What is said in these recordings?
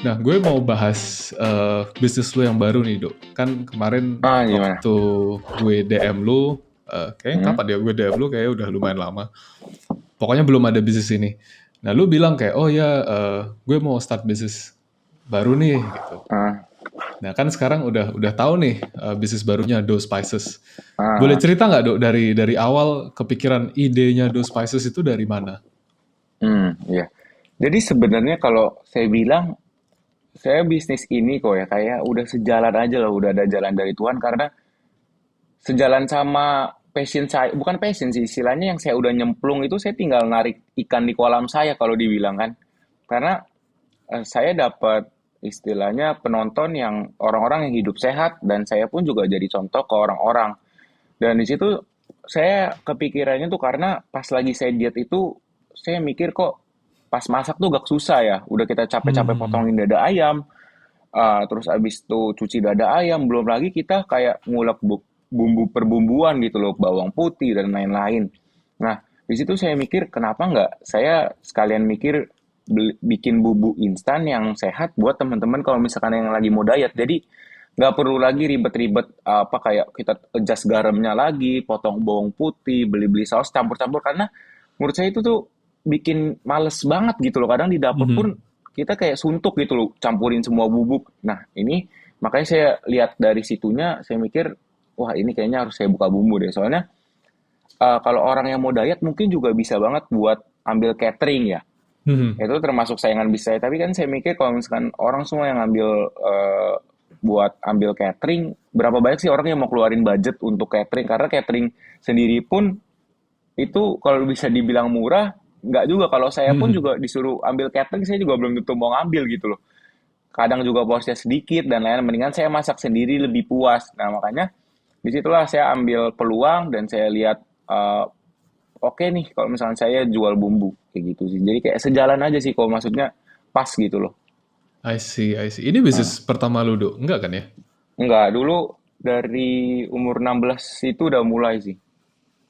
Nah, gue mau bahas bisnis lu yang baru nih, Dok. Kan kemarin Gimana? waktu gue DM lu, kayaknya Hmm? kapan ya gue DM lu, kayaknya udah lumayan lama. Pokoknya belum ada bisnis ini. Nah, lu bilang kayak, oh ya, gue mau start bisnis baru nih, gitu. Ah, Nah, kan sekarang udah tahu nih bisnis barunya Do Spices. Boleh ah, cerita nggak, Dok, dari awal kepikiran idenya Do Spices itu dari mana? iya. Jadi sebenarnya kalau saya bilang, saya bisnis ini kok ya kayak udah sejalan aja lah, udah ada jalan dari Tuhan karena sejalan sama passion saya, bukan passion sih, istilahnya yang saya udah nyemplung itu saya tinggal narik ikan di kolam saya kalau dibilang kan. Karena saya dapat istilahnya penonton yang orang-orang yang hidup sehat dan saya pun juga jadi contoh ke orang-orang. Dan di situ saya kepikirannya tuh karena pas lagi saya diet itu saya mikir kok pas masak tuh gak susah ya. Udah kita capek-capek Hmm, potongin dada ayam, terus abis itu cuci dada ayam, belum lagi kita kayak ngulek bumbu perbumbuan gitu loh, bawang putih dan lain-lain. Nah, di situ saya mikir kenapa nggak saya sekalian mikir bikin bumbu instan yang sehat buat teman-teman kalau misalkan yang lagi mau diet. Jadi nggak perlu lagi ribet-ribet apa kayak kita adjust garamnya lagi, potong bawang putih, beli-beli saus campur-campur karena menurut saya itu tuh bikin males banget gitu loh. Kadang di dapur pun mhm. kita kayak suntuk gitu loh, campurin semua bubuk. Nah, ini makanya saya lihat dari situnya, saya mikir, wah ini kayaknya harus saya buka bumbu deh. Soalnya kalau orang yang mau diet mungkin juga bisa banget buat ambil catering ya. Mhm. Itu termasuk saingan bis saya. Tapi kan saya mikir kalau misalkan orang semua yang ambil buat ambil catering, berapa banyak sih orang yang mau keluarin budget untuk catering? Karena catering sendiri pun itu kalau bisa dibilang murah, nggak juga. Kalau saya pun Mhm. juga disuruh ambil catering, saya juga belum tentu mau ngambil gitu loh. Kadang juga porsinya sedikit dan lain-lain. Mendingan saya masak sendiri lebih puas. Nah makanya disitulah saya ambil peluang dan saya lihat oke nih kalau misalnya saya jual bumbu kayak gitu sih. Jadi kayak sejalan aja sih kalau maksudnya pas gitu loh. I see, I see. Ini Nah, bisnis pertama lu, Dok? Enggak kan ya? enggak, dulu dari umur 16 itu udah mulai sih.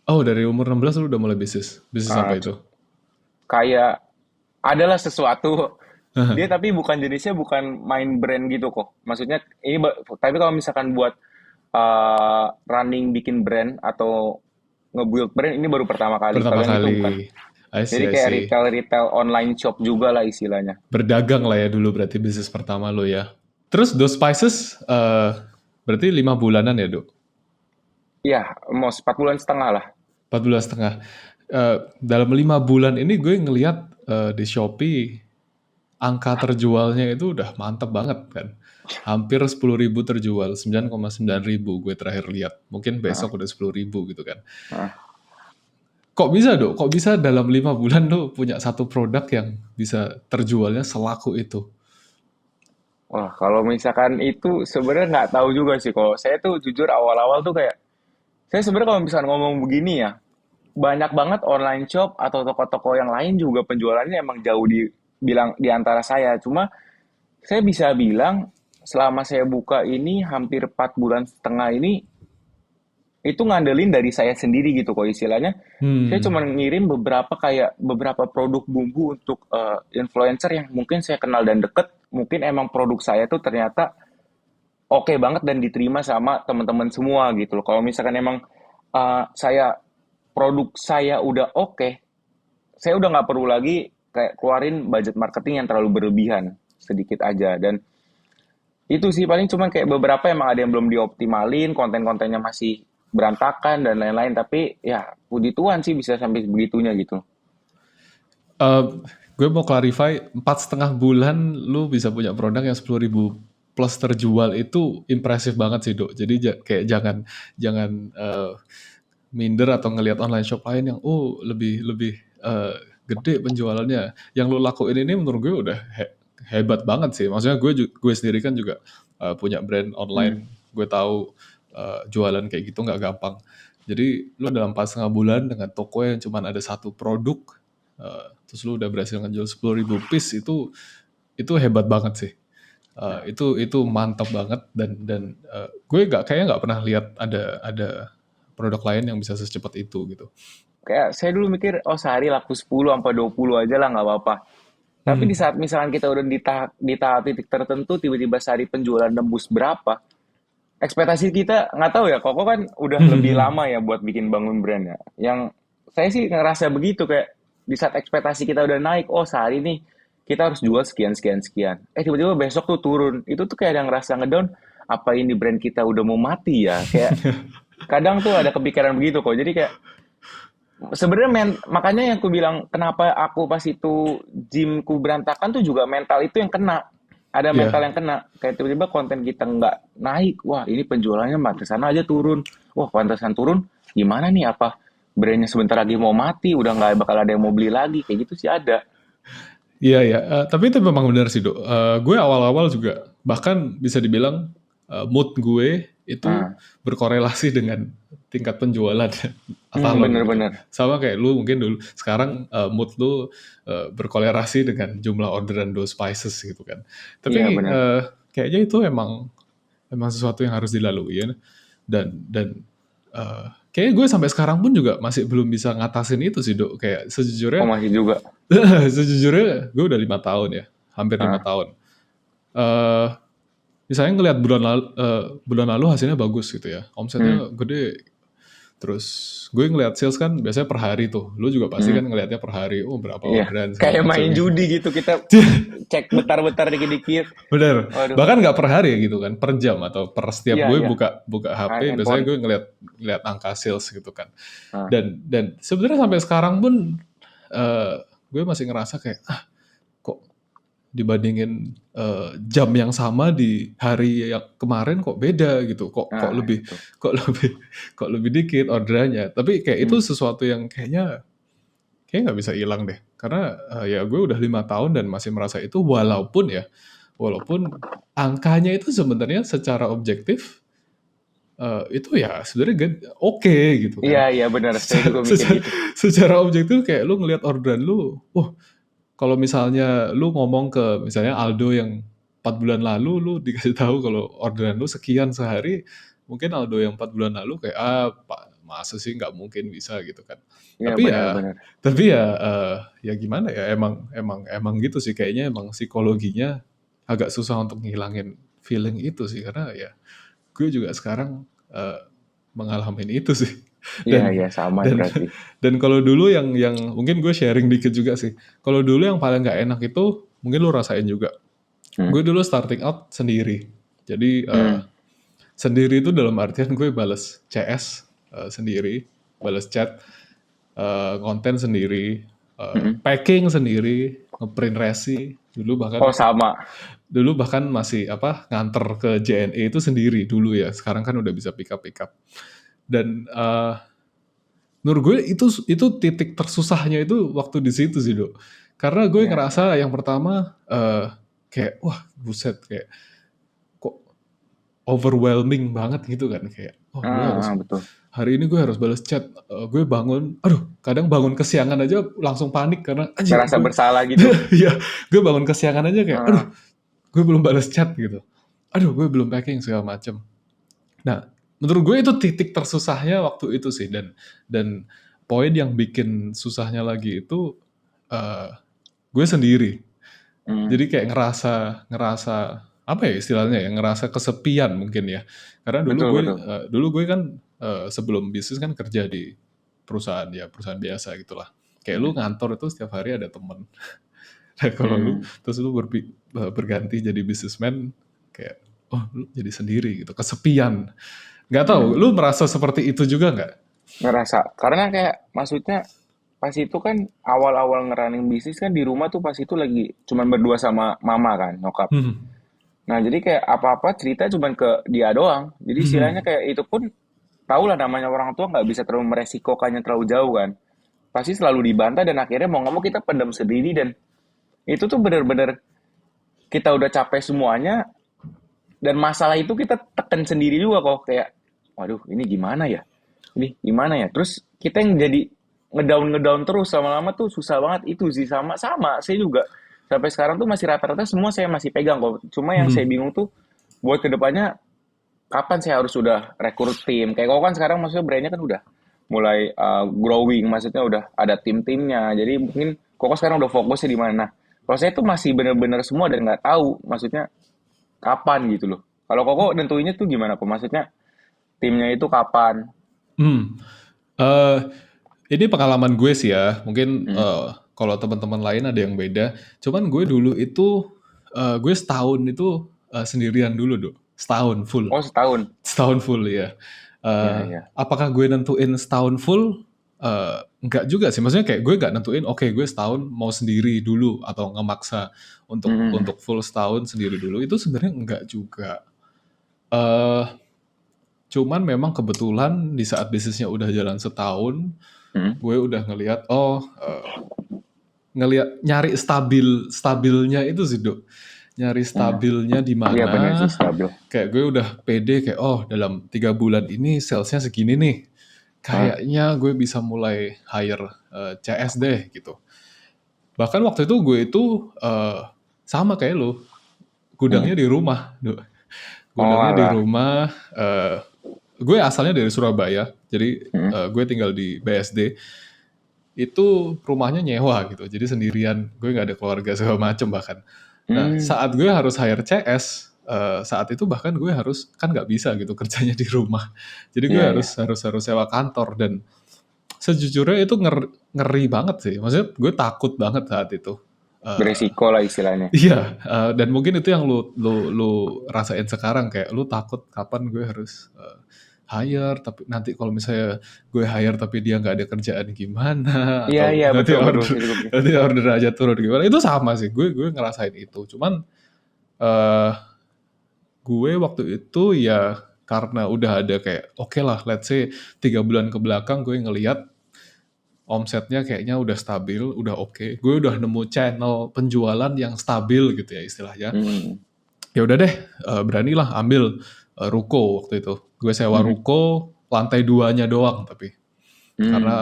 Oh, dari umur 16 lu udah mulai bisnis? Bisnis Ah, apa itu? kayak adalah sesuatu dia tapi bukan jenisnya bukan main brand gitu kok. Maksudnya ini tapi kalau misalkan buat running bikin brand atau nge-build brand ini baru pertama kali. Pertama Kalau yang itu bukan. kali. I Jadi see, I kayak see. retail online shop juga lah istilahnya. Berdagang lah ya dulu berarti bisnis pertama lu ya. Terus Dos Spices, berarti 5 bulanan ya, Dok? Iya, mau 4 bulan setengah lah. 4 bulan setengah. Dalam 5 bulan ini gue ngelihat di Shopee, angka terjualnya itu udah mantep banget kan. Hampir 10.000 terjual, 9,9 ribu gue terakhir lihat. Mungkin Nah, besok udah 10.000 gitu kan. nah. Kok bisa, Dok? Kok bisa dalam 5 bulan lu punya satu produk yang bisa terjualnya selaku itu? Wah, kalau misalkan itu sebenarnya nggak tahu juga sih. Kalau saya tuh jujur awal-awal tuh kayak, saya sebenarnya kalau misalkan ngomong begini ya, banyak banget online shop atau toko-toko yang lain juga penjualannya emang jauh bilang di antara saya. Cuma saya bisa bilang selama saya buka ini hampir 4 bulan setengah ini itu ngandelin dari saya sendiri gitu kok istilahnya. Saya Hmm, cuma ngirim beberapa produk bumbu untuk influencer yang mungkin saya kenal dan deket. Mungkin emang produk saya tuh ternyata oke banget dan diterima sama teman-teman semua gitu loh. Kalau misalkan emang produk saya udah oke, saya udah nggak perlu lagi kayak keluarin budget marketing yang terlalu berlebihan, sedikit aja. Dan itu sih paling cuman kayak beberapa emang ada yang belum dioptimalin, konten-kontennya masih berantakan dan lain-lain. Tapi ya puji Tuhan sih bisa sampai begitunya gitu. eh, gue mau clarify, 4,5 bulan lu bisa punya produk yang 10.000 plus terjual itu impresif banget sih, Dok. Jadi kayak jangan jangan minder atau ngelihat online shop lain yang lebih lebih eh, gede penjualannya. Yang lu lakuin ini menurut gue udah hebat banget sih. Maksudnya gue sendiri kan juga punya brand Hmm. online. Gue tahu jualan kayak gitu nggak gampang. Jadi lu dalam 4,5 bulan dengan toko yang cuma ada satu produk, terus lu udah berhasil ngejual 10.000 piece, itu hebat banget sih. Itu mantap banget, dan gue kayaknya nggak pernah lihat ada produk lain yang bisa secepat itu gitu. Kayak saya dulu mikir, oh sehari laku 10 sampai 20 aja lah nggak apa-apa. Tapi di Mhm. saat misalkan kita udah di tahap titik tertentu, tiba-tiba sehari penjualan nembus berapa, ekspektasi kita nggak tahu ya, Koko kan udah lebih lama ya buat bikin bangun brand ya. Yang saya sih ngerasa begitu, kayak di saat ekspektasi kita udah naik, oh sehari nih kita harus jual sekian sekian sekian. Tiba-tiba besok tuh turun. Itu tuh kayak ada ngerasa ngedown, apa ini brand kita udah mau mati ya? Kayak kadang tuh ada kepikiran begitu kok. Jadi kayak sebenarnya makanya yang aku bilang kenapa aku pas itu gymku berantakan tuh juga mental itu yang kena. Ada mental Iya. yang kena. Kayak tiba-tiba konten kita nggak naik. Wah, ini penjualannya pantesan aja turun. Wah, pantesan turun. Gimana nih, apa brandnya sebentar lagi mau mati, udah nggak bakal ada yang mau beli lagi. Kayak gitu sih ada. Iya ya, tapi itu memang benar sih, Dok. Gue awal-awal juga bahkan bisa dibilang, mood gue itu Nah, berkorelasi dengan tingkat penjualan Atalon gitu. bener-bener. Sama kayak lu mungkin dulu, sekarang, mood lu, berkolerasi dengan jumlah orderan those spices gitu kan. Iya, Tapi, bener. kayaknya itu emang sesuatu yang harus dilalui ya, dan, kayaknya gue sampai sekarang pun juga masih belum bisa ngatasin itu sih, Dok. Kayak Oh, sejujurnya masih juga. sejujurnya gue udah 5 tahun ya, hampir lima Ah, tahun. Eh Misalnya ngelihat bulan lalu hasilnya bagus gitu ya, hmm, omsetnya gede, terus gue ngelihat sales kan biasanya per hari tuh, lu juga pasti hmm. kan ngelihatnya per hari, oh berapa Iya. orderan segala Kayak macam main gitu. judi gitu. Kita cek bentar-bentar dikit-dikit. Bener, Waduh. bahkan nggak per hari gitu kan, per jam atau per setiap Iya, gue iya. buka buka HP, biasanya Handphone. gue ngelihat ngelihat angka sales gitu kan. Ah, Dan sebenarnya sampai sekarang pun, gue masih ngerasa kayak, "Ah, kok dibandingin, jam yang sama di hari yang kemarin kok beda gitu, kok kok nah, lebih itu. kok lebih kok lebih dikit orderannya." Tapi kayak itu Hmm. sesuatu yang kayaknya nggak bisa hilang deh. Karena, ya gue udah 5 tahun dan masih merasa itu walaupun angkanya itu sebenarnya secara objektif, itu ya sebenarnya oke gitu Iya, kan. iya benar. Saya Secara juga mikir secara gitu. secara objektif kayak lu ngelihat orderan lu, kalau misalnya lu ngomong ke misalnya Aldo yang 4 bulan lalu, lu dikasih tahu kalau orderan lu sekian sehari, mungkin Aldo yang 4 bulan lalu kayak, "Ah, Pak, masa sih nggak mungkin bisa," gitu kan. Iya, Tapi ya benar-benar. tapi ya, ya gimana ya, emang gitu sih, kayaknya emang psikologinya agak susah untuk ngilangin feeling itu sih, karena ya gue juga sekarang, mengalami itu sih. Iya, Dan iya sama dan berarti. dan kalau dulu yang mungkin gue sharing dikit juga sih. Kalau dulu yang paling nggak enak itu mungkin lu rasain juga. Hmm. Gue dulu starting out sendiri. Jadi, Hmm. sendiri itu dalam artian gue bales CS, sendiri, bales chat, konten sendiri, Hmm. packing sendiri, ngeprint resi, Oh, sama. dulu bahkan masih apa, nganter ke JNE itu sendiri dulu ya, sekarang kan udah bisa pick up. Dan, menurut gue itu titik tersusahnya itu waktu di situ sih, Dok. Karena gue Iya, iya. ngerasa yang pertama, kayak, wah buset, kayak kok overwhelming banget gitu kan, kayak, oh gue Ah, harus ah, betul. hari ini gue harus balas chat, gue bangun, aduh kadang bangun kesiangan aja langsung panik karena anjir Ngerasa gue bersalah gitu. iya, gue bangun kesiangan aja kayak, aduh Ah, gue belum balas chat gitu. Aduh gue belum packing segala macem. Nah, menurut gue itu titik tersusahnya waktu itu sih, dan poin yang bikin susahnya lagi itu, eee, gue sendiri. hmm. Jadi kayak ngerasa ngerasa apa ya istilahnya ya, ngerasa kesepian mungkin ya. Karena Betul, betul. dulu gue kan, sebelum bisnis kan kerja di perusahaan, ya perusahaan biasa gitulah. Kayak lu Hmm. ngantor itu setiap hari ada temen. Nah kalau lu Hmm. terus lu berganti jadi businessman, kayak, oh lu jadi sendiri gitu, kesepian. Nggak tahu, lu Hmm. merasa seperti itu juga nggak? Ngerasa. Karena kayak maksudnya pas itu kan awal-awal ngerunning bisnis kan di rumah tuh pas itu lagi cuman berdua sama mama kan, nyokap. Hmm. Nah, jadi kayak apa-apa cerita cuman ke dia doang. Jadi istilahnya Hmm. kayak itu pun tau lah namanya orang tua nggak bisa terlalu meresikokannya terlalu jauh kan. Pasti selalu dibantah dan akhirnya mau nggak mau kita pendam sendiri dan itu tuh bener-bener kita udah capek semuanya dan masalah itu kita tekan sendiri juga kok kayak waduh ini gimana ya? Ini gimana ya? Terus kita yang jadi ngedown terus lama-lama tuh susah banget itu sih sama-sama. Saya juga sampai sekarang tuh masih rata-rata semua saya masih pegang kok. Cuma yang saya Hmm. bingung tuh buat kedepannya kapan saya harus sudah rekrut tim. Kayak kau kan sekarang maksudnya brandnya kan udah mulai growing, maksudnya udah ada tim-timnya. Jadi mungkin kok sekarang udah fokusnya di mana. Nah, prosesnya tuh masih bener-bener semua dan nggak tahu maksudnya kapan gitu loh. Kalau Koko nentuinnya tuh gimana kok? Maksudnya timnya itu kapan? Hmm. eh ini pengalaman gue sih ya. Mungkin Hmm. kalau teman-teman lain ada yang beda. Cuman gue dulu itu gue setahun itu sendirian dulu, Dok. Setahun full. Oh, setahun. Setahun full ya. Ya, Eh, ya. apakah gue nentuin setahun full? Enggak juga sih. Maksudnya kayak gue nggak nentuin, oke gue setahun mau sendiri dulu atau ngemaksa Hmm. untuk full setahun sendiri dulu. Itu sebenarnya enggak juga. eh Cuman memang kebetulan di saat bisnisnya udah jalan setahun, Hmm. gue udah ngelihat, oh, ngelihat nyari stabilnya itu sih, Dok. Nyari Hmm. stabilnya di Iya mana, bener sih stabil. kayak gue udah pede kayak, oh, dalam 3 bulan ini salesnya segini nih. Hah? Kayaknya gue bisa mulai hire CS deh gitu. Bahkan waktu itu gue itu sama kayak lo, Hmm. gudangnya di rumah, Dok. Oh Gudangnya di alah. rumah. Gue asalnya dari Surabaya, jadi Hmm. gue tinggal di BSD. Itu rumahnya nyewa gitu, jadi sendirian, gue nggak ada keluarga segala macem bahkan. Nah, Hmm. saat gue harus hire CS, saat itu bahkan gue harus, kan nggak bisa gitu kerjanya di rumah. Jadi gue Iya, harus iya. harus harus sewa kantor dan sejujurnya itu ngeri banget sih. Maksudnya gue takut banget saat itu. Eh, Beresiko lah istilahnya. iya, dan mungkin itu yang lu rasain sekarang kayak lu takut kapan gue harus hire, tapi nanti kalau misalnya gue hire tapi dia nggak ada kerjaan gimana, Iya, atau iya, betul, betul. Saya juga begitu. nanti order aja turun gimana, itu sama sih, gue ngerasain itu. Cuman eh gue waktu itu ya karena udah ada kayak, oke lah, let's say 3 bulan ke belakang gue ngelihat omsetnya kayaknya udah stabil, udah oke. Gue udah nemu channel penjualan yang stabil gitu ya istilahnya. Hmm. Ya udah deh, beranilah ambil ruko waktu itu. Gue sewa Hmm. ruko lantai duanya doang tapi. Hmm. Karena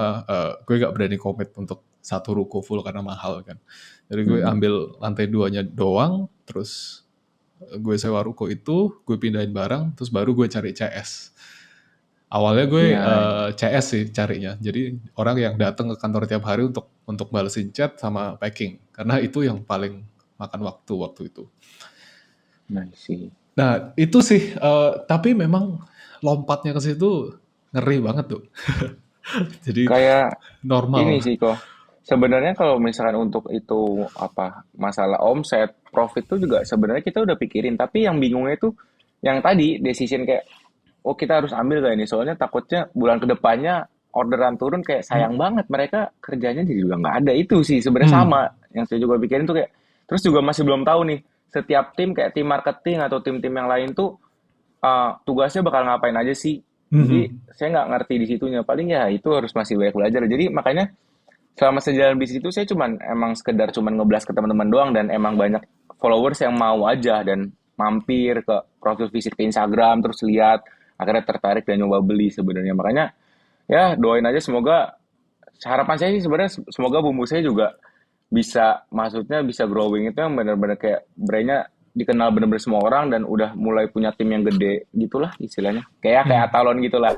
gue gak berani komit untuk satu ruko full karena mahal kan. Jadi gue Hmm. ambil lantai duanya doang, terus gue sewa ruko itu, gue pindahin barang, terus baru gue cari CS. Awalnya gue Iya, iya. CS sih carinya. Jadi orang yang datang ke kantor tiap hari untuk balesin chat sama packing. Karena itu yang paling makan waktu itu. Nah, sih. Nah, itu sih, tapi memang lompatnya ke situ ngeri banget tuh. Jadi Kayak ini normal. sih kok. Sebenarnya kalau misalkan untuk itu apa masalah omset, profit tuh juga sebenarnya kita udah pikirin. Tapi yang bingungnya itu yang tadi decision kayak, oh kita harus ambil gak ini? Soalnya takutnya bulan kedepannya orderan turun kayak sayang Mhm. banget mereka kerjanya jadi juga nggak ada itu sih sebenarnya Mmm, sama yang saya juga pikirin tuh kayak terus juga masih belum tahu nih setiap tim kayak tim marketing atau tim-tim yang lain tuh tugasnya bakal ngapain aja sih. Jadi mhm, saya nggak ngerti di situnya. Paling ya itu harus masih banyak belajar. Jadi makanya selama sejalan bisnis itu saya cuman emang sekedar cuman ngeblas ke teman-teman doang dan emang banyak followers yang mau aja dan mampir ke profil visit ke Instagram terus lihat akhirnya tertarik dan nyoba beli sebenarnya. Makanya ya doain aja semoga harapan saya sih sebenarnya semoga bumbu saya juga bisa maksudnya bisa growing itu yang benar-benar kayak brandnya dikenal benar-benar semua orang dan udah mulai punya tim yang gede gitulah istilahnya kayak mhm. Atalon gitulah.